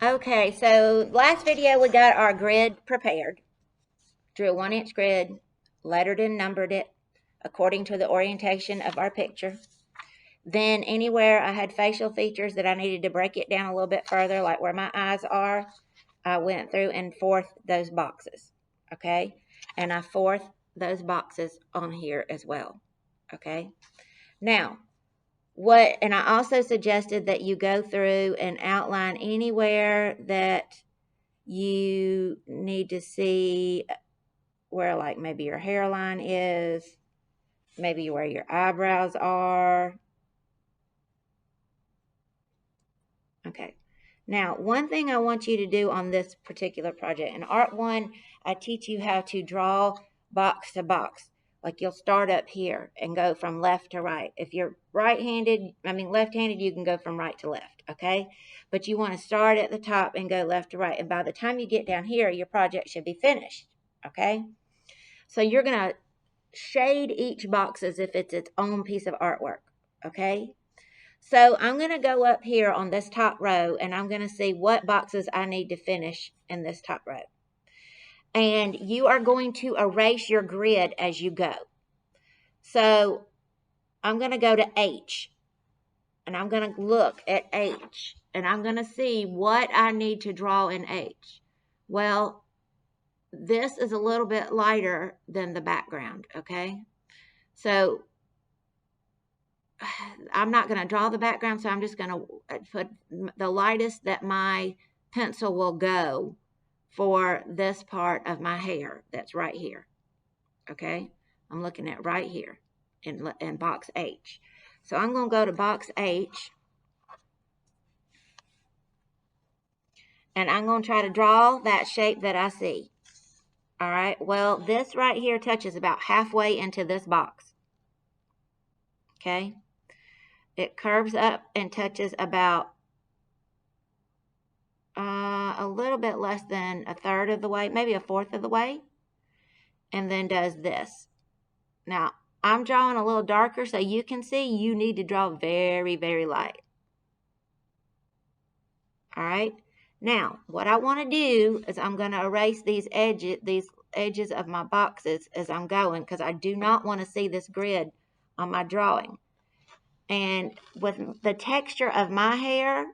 Okay, so last video we got our grid prepared. Drew a 1-inch grid, lettered and numbered it according to the orientation of our picture. Then anywhere I had facial features that I needed to break it down a little bit further, like where my eyes are, I went through and fourthed those boxes, okay? And I fourthed those boxes on here as well, okay? Now, and I also suggested that you go through and outline anywhere that you need to see where, like, maybe your hairline is, maybe where your eyebrows are. Okay. Now, one thing I want you to do on this particular project, in Art 1, I teach you how to draw box to box. Like, you'll start up here and go from left to right. If you're left-handed, you can go from right to left, okay? But you want to start at the top and go left to right. And by the time you get down here, your project should be finished, okay? So you're going to shade each box as if it's its own piece of artwork, okay? So I'm going to go up here on this top row and I'm going to see what boxes I need to finish in this top row. And you are going to erase your grid as you go. So I'm going to go to H and I'm going to look at H and I'm going to see what I need to draw in H. Well, this is a little bit lighter than the background, okay? So I'm not going to draw the background, so I'm just going to put the lightest that my pencil will go for this part of my hair that's right here. Okay? I'm looking at right here in box H. So I'm going to go to box H, and I'm going to try to draw that shape that I see. All right? Well, this right here touches about halfway into this box. Okay? It curves up and touches about a little bit less than a third of the way, maybe a fourth of the way, and then does this. Now, I'm drawing a little darker so you can see you need to draw very, very light. All right. Now, what I want to do is I'm going to erase these edges of my boxes as I'm going because I do not want to see this grid on my drawing. And with the texture of my hair,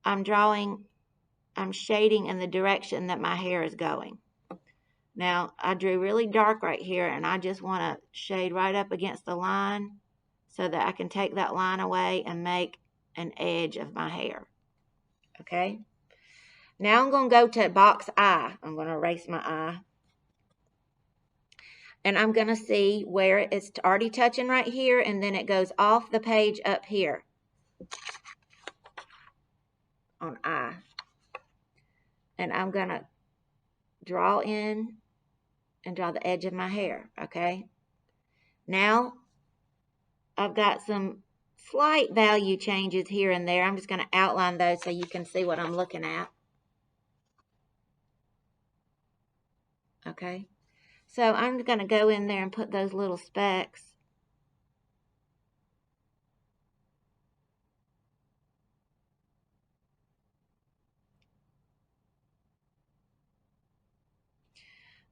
I'm shading in the direction that my hair is going. Now, I drew really dark right here, and I just want to shade right up against the line so that I can take that line away and make an edge of my hair. Okay? Now I'm going to go to box I. I'm going to erase my eye. And I'm going to see where it's already touching right here, and then it goes off the page up here on I. And I'm going to draw in and draw the edge of my hair, okay? Now, I've got some slight value changes here and there. I'm just going to outline those so you can see what I'm looking at. Okay? So I'm going to go in there and put those little specks.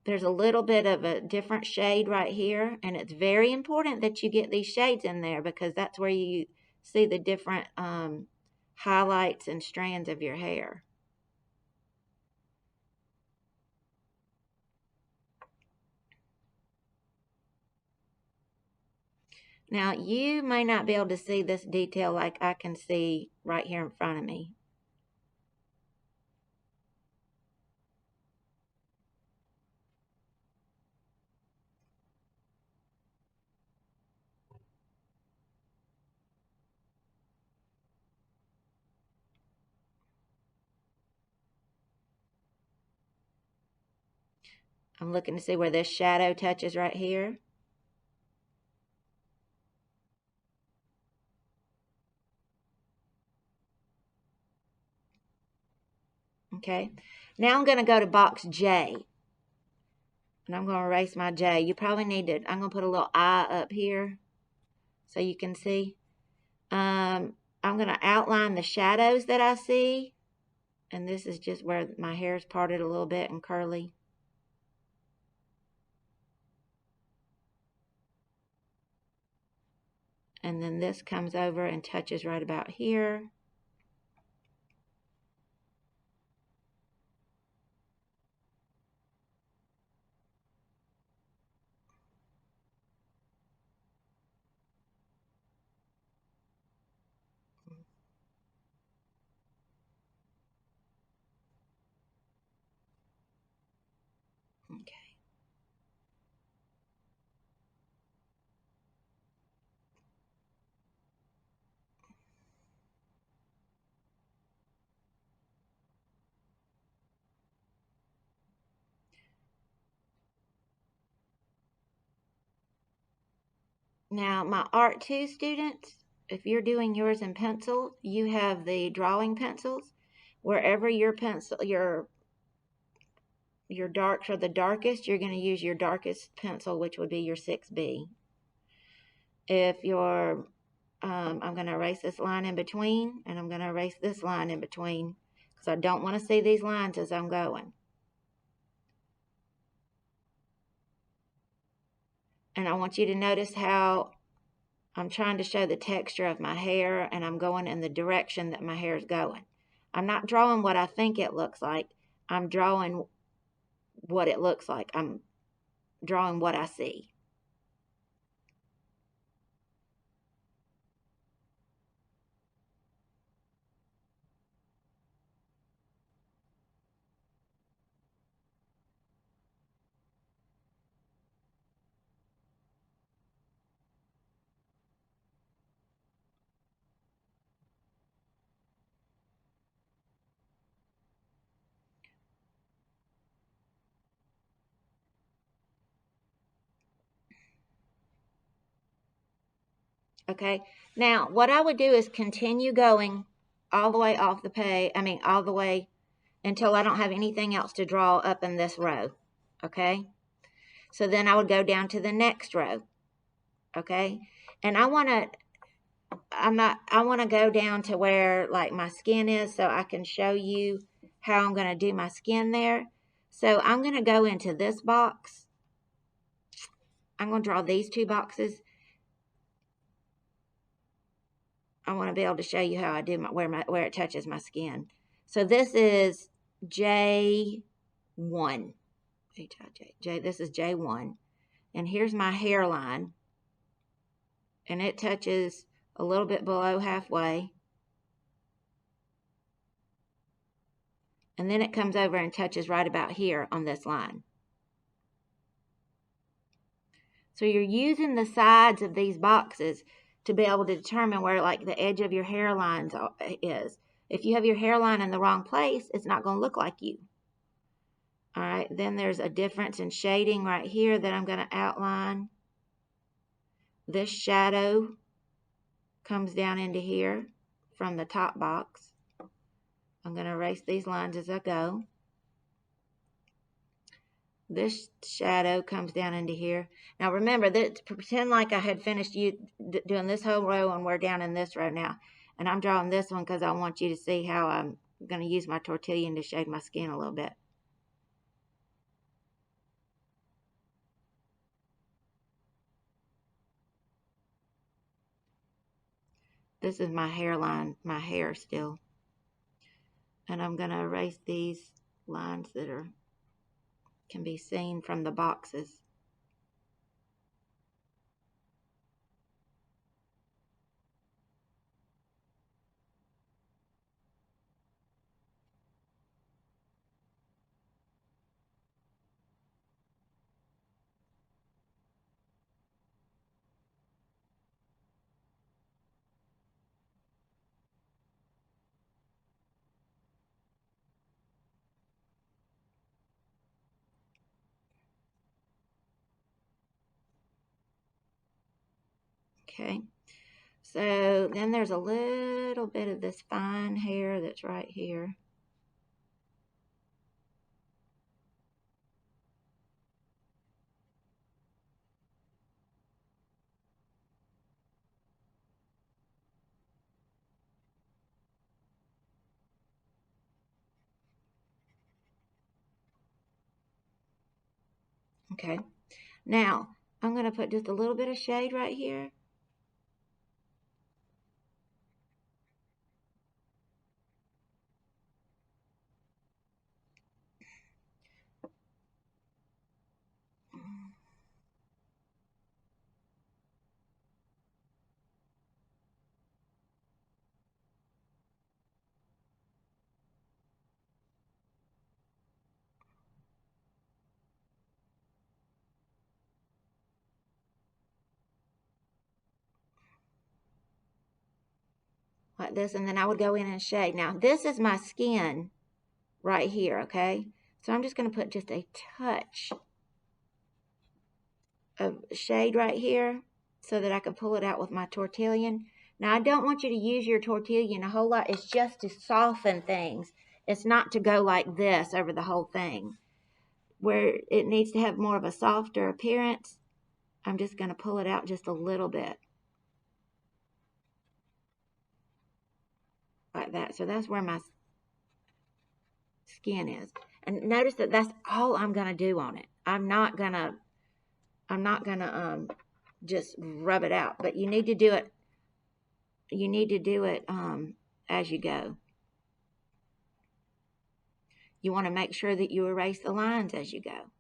There's a little bit of a different shade right here, and it's very important that you get these shades in there because that's where you see the different highlights and strands of your hair. Now, you may not be able to see this detail like I can see right here in front of me. I'm looking to see where this shadow touches right here. Okay, now I'm going to go to box J. And I'm going to erase my J. You probably need to, I'm going to put a little I up here so you can see. I'm going to outline the shadows that I see. And this is just where my hair is parted a little bit and curly. And then this comes over and touches right about here. Okay. Now, my Art 2 students, if you're doing yours in pencil, you have the drawing pencils. Wherever your pencil, your darks are the darkest, you're going to use your darkest pencil, which would be your 6B. If you're, I'm going to erase this line in between, and I'm going to erase this line in between, because I don't want to see these lines as I'm going. And I want you to notice how I'm trying to show the texture of my hair, and I'm going in the direction that my hair is going. I'm not drawing what I think it looks like. I'm drawing what it looks like. I'm drawing what I see. Okay, now what I would do is continue going all the way off the page, all the way until I don't have anything else to draw up in this row. Okay, so then I would go down to the next row. Okay, and I want to go down to where like my skin is so I can show you how I'm going to do my skin there. So I'm going to go into this box. I'm going to draw these two boxes. I want to be able to show you how I do where it touches my skin. So this is J1. This is J1. And here's my hairline. And it touches a little bit below halfway. And then it comes over and touches right about here on this line. So you're using the sides of these boxes to be able to determine where like the edge of your hairline is. If you have your hairline in the wrong place, it's not going to look like you. All right, then there's a difference in shading right here that I'm going to outline. This shadow comes down into here from the top box. I'm going to erase these lines as I go. This shadow comes down into here. Now remember, that pretend like I had finished doing this whole row and we're down in this row now. And I'm drawing this one because I want you to see how I'm going to use my tortillon to shade my skin a little bit. This is my hairline, my hair still. And I'm going to erase these lines that can be seen from the boxes. Okay, so then there's a little bit of this fine hair that's right here. Okay. Now, I'm going to put just a little bit of shade right here. Like this, and then I would go in and shade. Now, this is my skin right here, okay? So I'm just going to put just a touch of shade right here so that I can pull it out with my tortillon. Now, I don't want you to use your tortillon a whole lot. It's just to soften things. It's not to go like this over the whole thing. Where it needs to have more of a softer appearance, I'm just going to pull it out just a little bit. Like that. So that's where my skin is. And notice that that's all I'm going to do on it. I'm not going to just rub it out, but you need to do it as you go. You want to make sure that you erase the lines as you go.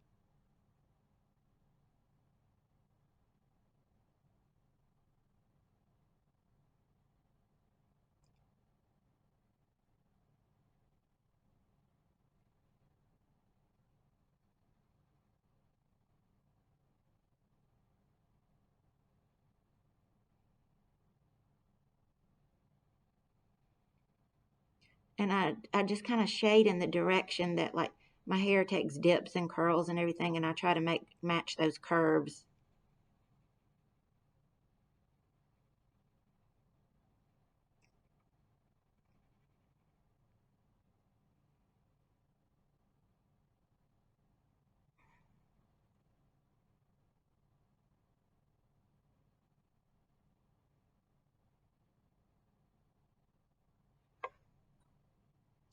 And I just kind of shade in the direction that, like, my hair takes dips and curls and everything, and I try to match those curves.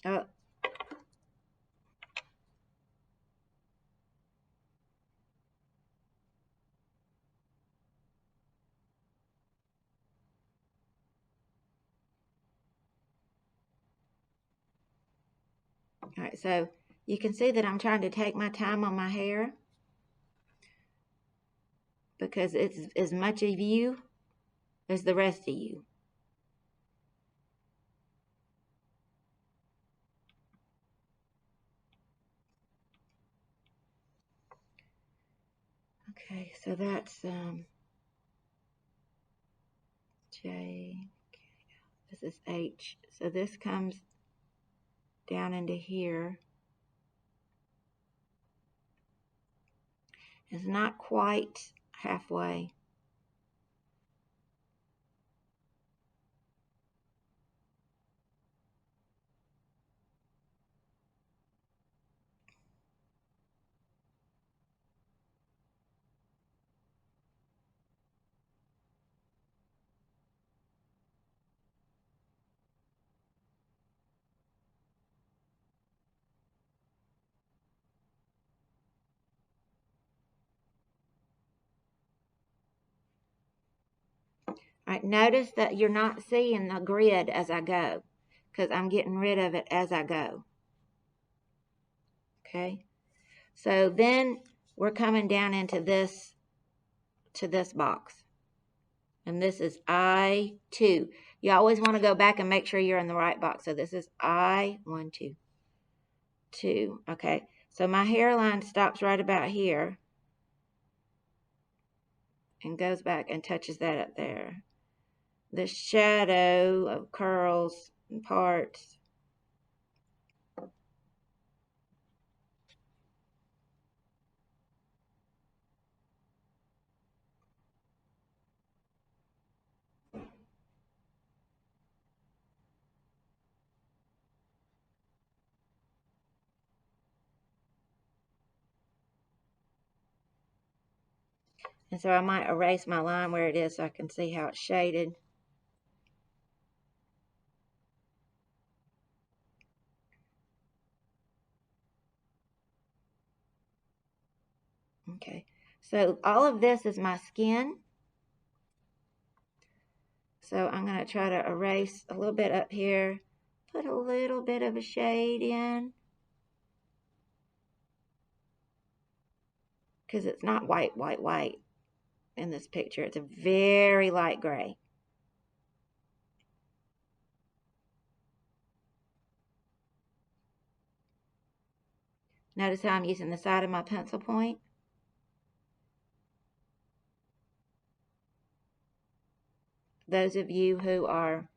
Oh, all right, so you can see that I'm trying to take my time on my hair because it's as much of you as the rest of you. Okay, so that's J. This is H. So this comes down into here. It's not quite halfway. All right, notice that you're not seeing the grid as I go because I'm getting rid of it as I go. Okay, so then we're coming down into this, to this box. And this is I2. You always want to go back and make sure you're in the right box. So this is I1, 2, 2. Okay, so my hairline stops right about here and goes back and touches that up there. The shadow of curls and parts. And so I might erase my line where it is so I can see how it's shaded. Okay, so all of this is my skin. So I'm going to try to erase a little bit up here, put a little bit of a shade in, because it's not white in this picture. It's a very light gray. Notice how I'm using the side of my pencil point. Those of you who are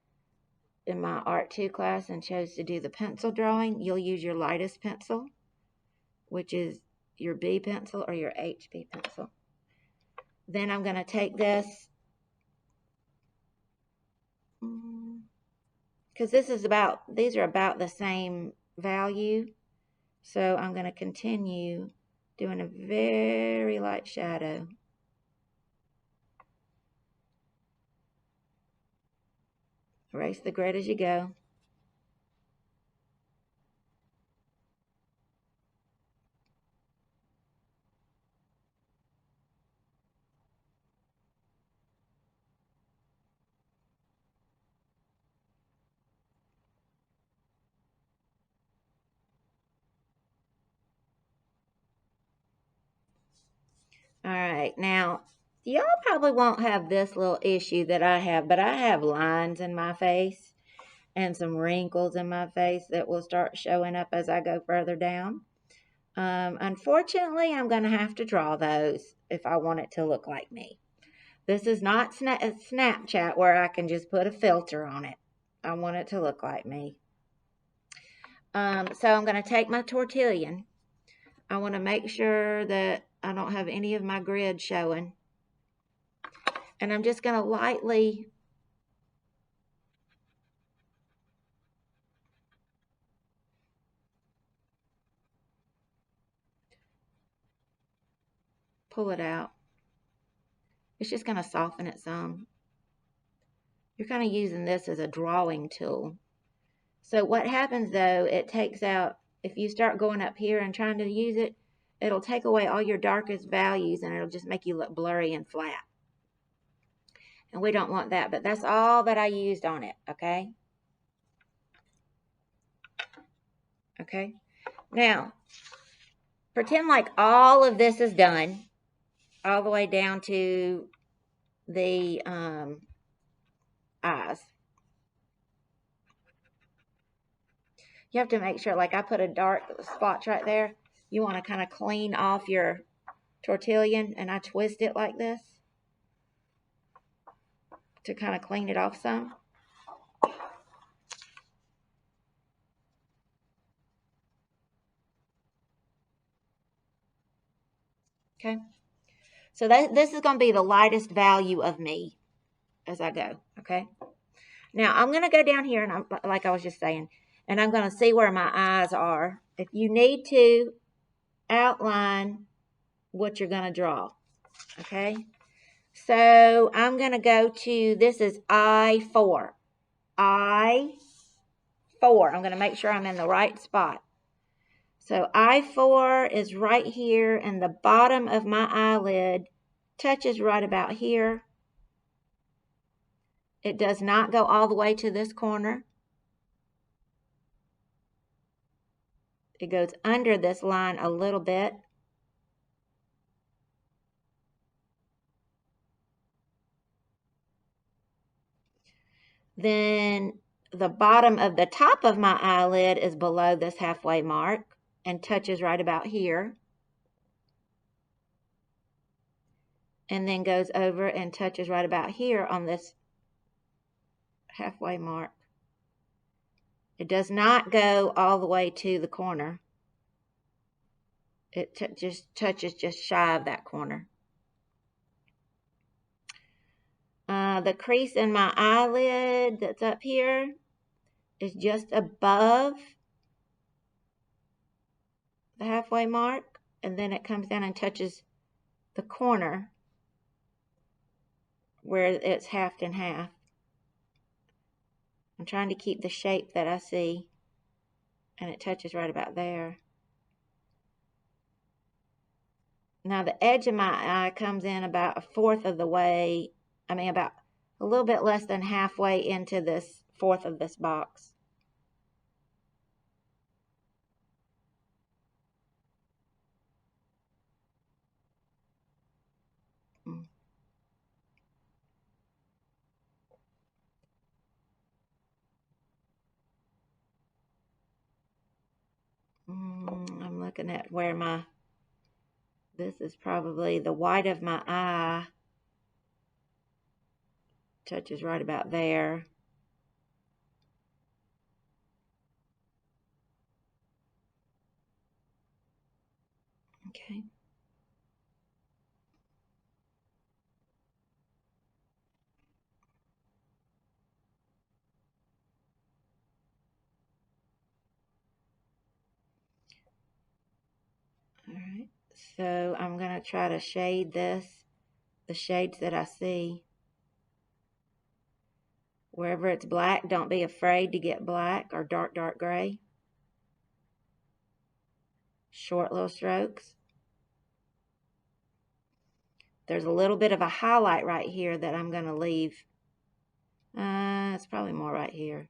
in my Art 2 class and chose to do the pencil drawing, you'll use your lightest pencil, which is your B pencil or your HB pencil. Then I'm going to take this, because these are about the same value. So I'm going to continue doing a very light shadow. Erase the grid as you go. All right, now y'all probably won't have this little issue that I have, but I have lines in my face and some wrinkles in my face that will start showing up as I go further down. Unfortunately, I'm going to have to draw those if I want it to look like me. This is not Snapchat where I can just put a filter on it. I want it to look like me. So I'm going to take my tortillon. I want to make sure that I don't have any of my grid showing. And I'm just going to lightly pull it out. It's just going to soften it some. You're kind of using this as a drawing tool. So what happens though, it takes out, if you start going up here and trying to use it, it'll take away all your darkest values and it'll just make you look blurry and flat. And we don't want that, but that's all that I used on it, okay? Okay. Now, pretend like all of this is done, all the way down to the eyes. You have to make sure, like I put a dark spot right there. You want to kind of clean off your tortillon, and I twist it like this to kind of clean it off some. Okay. So this is going to be the lightest value of me as I go. Okay. Now I'm going to go down here, and like I was just saying, and I'm going to see where my eyes are. If you need to outline what you're going to draw. Okay. So I'm going to go to, this is I4. I4. I'm going to make sure I'm in the right spot. So I4 is right here, and the bottom of my eyelid touches right about here. It does not go all the way to this corner. It goes under this line a little bit. Then the bottom of the top of my eyelid is below this halfway mark and touches right about here. And then goes over and touches right about here on this halfway mark. It does not go all the way to the corner. It just touches just shy of that corner. The crease in my eyelid that's up here is just above the halfway mark, and then it comes down and touches the corner where it's halved in half. I'm trying to keep the shape that I see, and it touches right about there. Now the edge of my eye comes in about a fourth of the way, about a little bit less than halfway into this fourth of this box. I'm looking at where this is probably the white of my eye touches right about there. Okay. All right. So I'm going to try to shade this, the shades that I see. Wherever it's black, don't be afraid to get black or dark, dark gray. Short little strokes. There's a little bit of a highlight right here that I'm going to leave. It's probably more right here.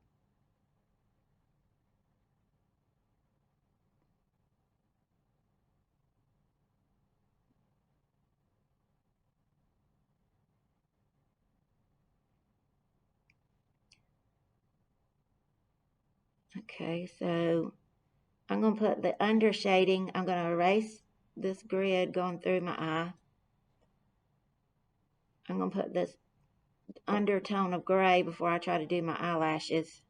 Okay, so I'm going to put the under shading. I'm going to erase this grid going through my eye. I'm going to put this undertone of gray before I try to do my eyelashes.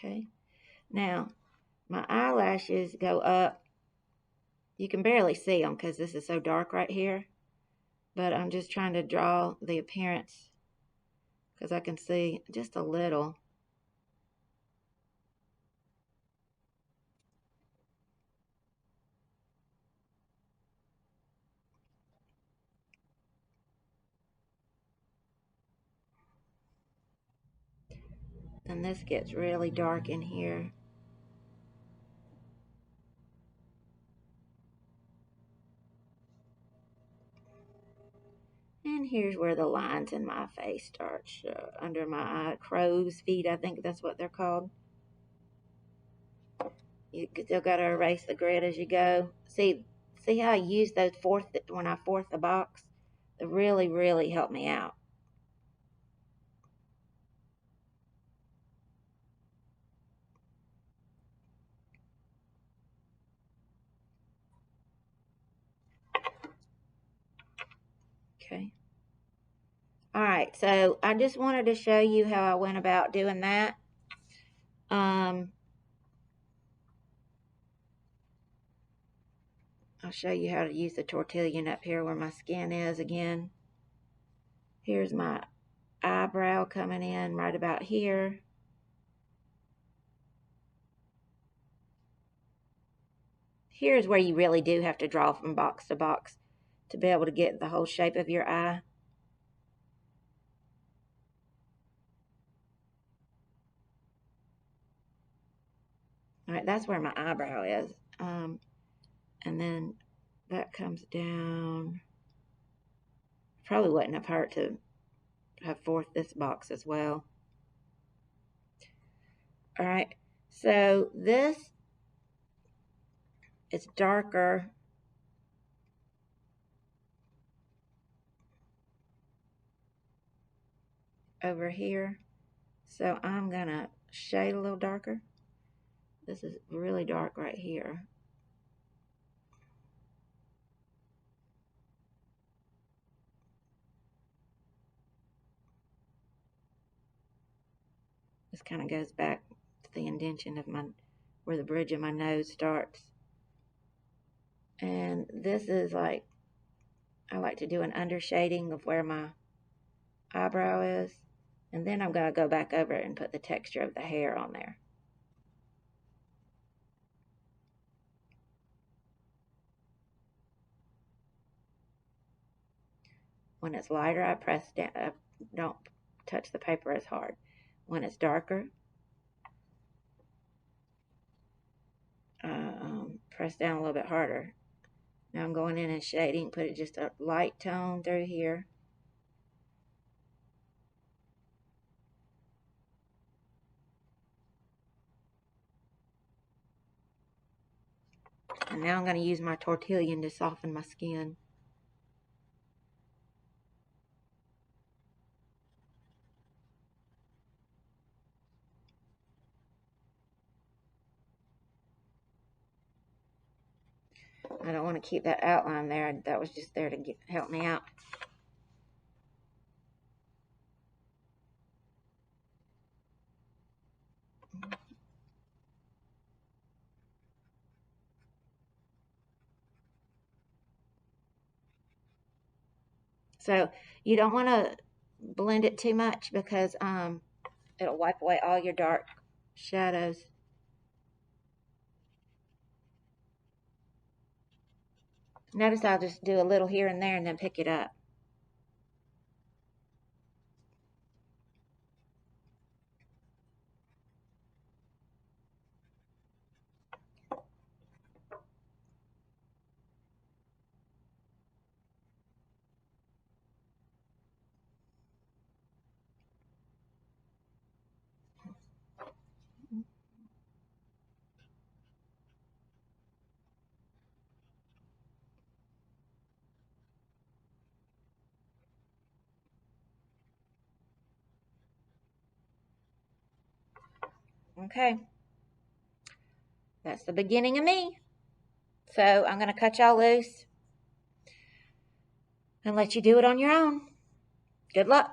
Okay, now my eyelashes go up. You can barely see them because this is so dark right here, but I'm just trying to draw the appearance because I can see just a little. And this gets really dark in here. And here's where the lines in my face start, under my eye. Crow's feet, I think that's what they're called. You still got to erase the grid as you go. See how I use those when I fourth the box? They really, really help me out. Okay. All right, so I just wanted to show you how I went about doing that. I'll show you how to use the tortillon up here where my skin is again. Here's my eyebrow coming in right about here. Here's where you really do have to draw from box to box to be able to get the whole shape of your eye. All right, that's where my eyebrow is. And then that comes down. Probably wouldn't have hurt to have fourth this box as well. All right, so this is darker over here. So I'm gonna shade a little darker. This is really dark right here. This kind of goes back to the indentation of where the bridge of my nose starts. And this is like, I like to do an undershading of where my eyebrow is. And then I'm going to go back over it and put the texture of the hair on there. When it's lighter, I press down. Don't touch the paper as hard. When it's darker, press down a little bit harder. Now I'm going in and shading, put it just a light tone through here. And now I'm going to use my tortillon to soften my skin. I don't want to keep that outline there. That was just there to help me out. So you don't want to blend it too much because it'll wipe away all your dark shadows. Notice I'll just do a little here and there and then pick it up. Okay. That's the beginning of me. So I'm going to cut y'all loose and let you do it on your own. Good luck.